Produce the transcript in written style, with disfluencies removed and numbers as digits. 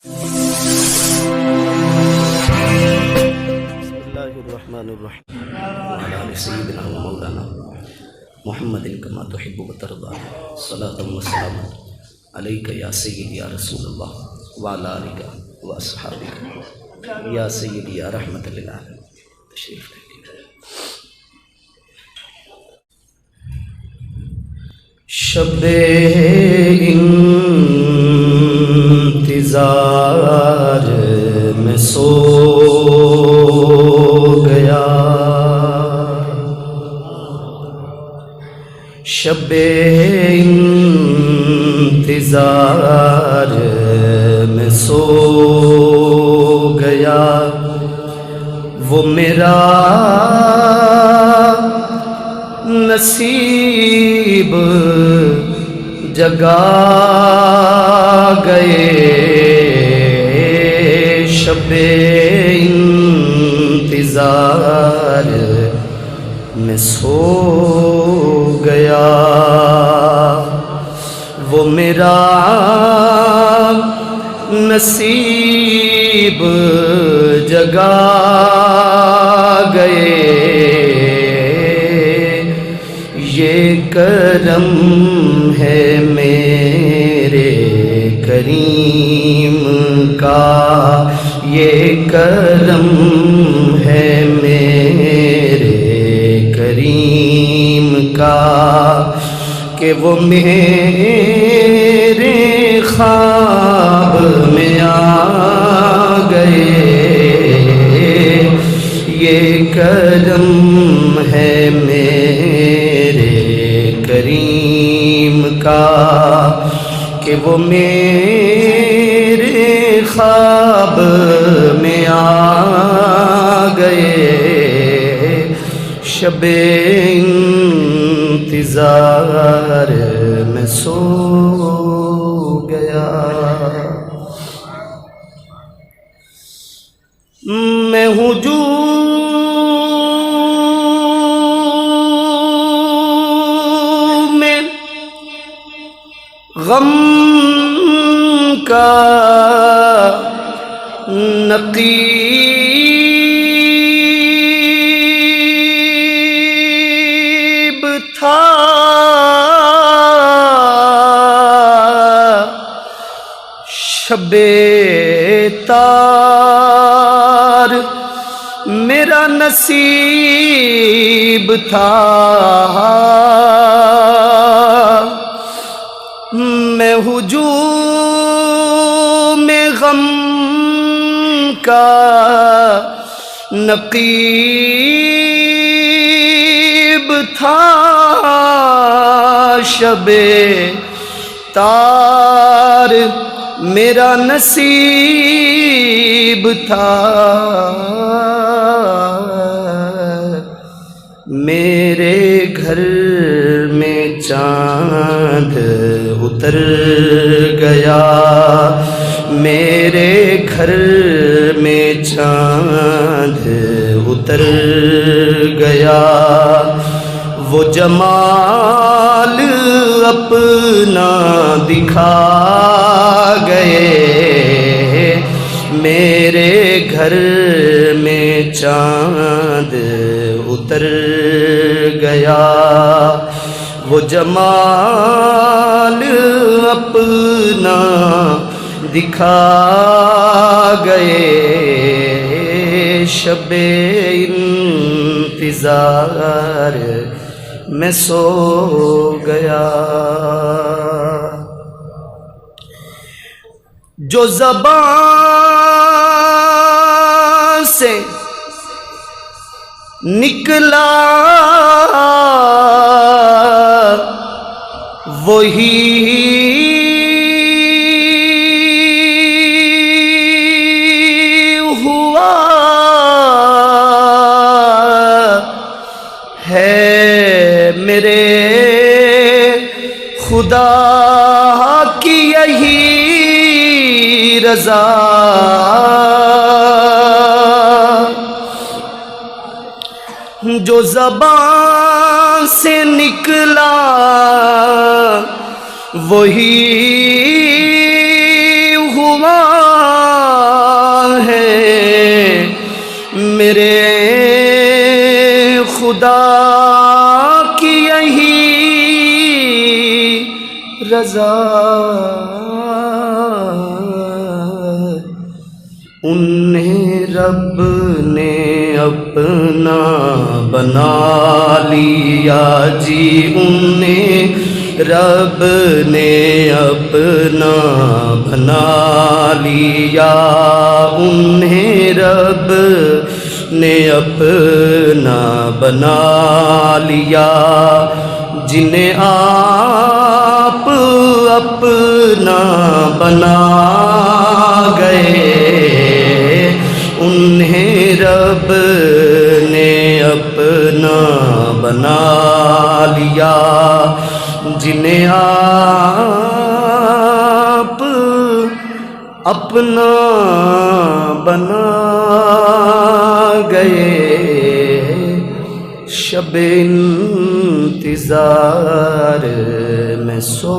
بسم اللہ الرحمن الرحیم وعلی آل سیدنا و مولانا محمد کما تحب و ترضى صلاۃ و سلام علیک یا سیدی یا رسول اللہ وعلی آلک و اصحابک یا سیدی یا رحمت للعالمین. تشریف لے شب انتظار میں سو گیا، شب انتظار میں سو گیا، وہ میرا نصیب جگا گئے، شب انتظار میں سو گیا، وہ میرا نصیب جگا گئے، یہ کرم ہے میرے کریم کا، یہ کرم ہے میرے کریم کا کہ وہ میرے خواب میں آ گئے، یہ کرم ہے میرے کریم کا کہ وہ میرے خواب میں آ گئے، شب انتظار میں سو گیا، میں ہجوم میں غم کا نقیب تھا، شب تار میرا نصیب تھا، میں ہجوم غم کا نقیب تھا، شب تار میرا نصیب تھا، میرے گھر میں چاند اتر گیا، میرے گھر میں چاند اتر گیا، وہ جمال اپنا دکھا گئے، میرے گھر میں چاند اتر گیا، وہ جمال اپنا دکھا گئے، شب انتظار میں سو گیا، جو زبان سے نکلا وہی ہوا ہے، میرے خدا کی یہی رضا، جو زبان سے نکلا وہی ہوا میرے خدا کی یہی رضا، انہیں رب نے اپنا بنا لیا جی، انہیں رب نے اپنا بنا لیا، انہیں رب نے اپنا بنا لیا، جنہیں آپ اپنا بنا گئے انہیں رب نے اپنا بنا لیا، جنہیں آپ اپنا بنا گئے، شب انتظار میں سو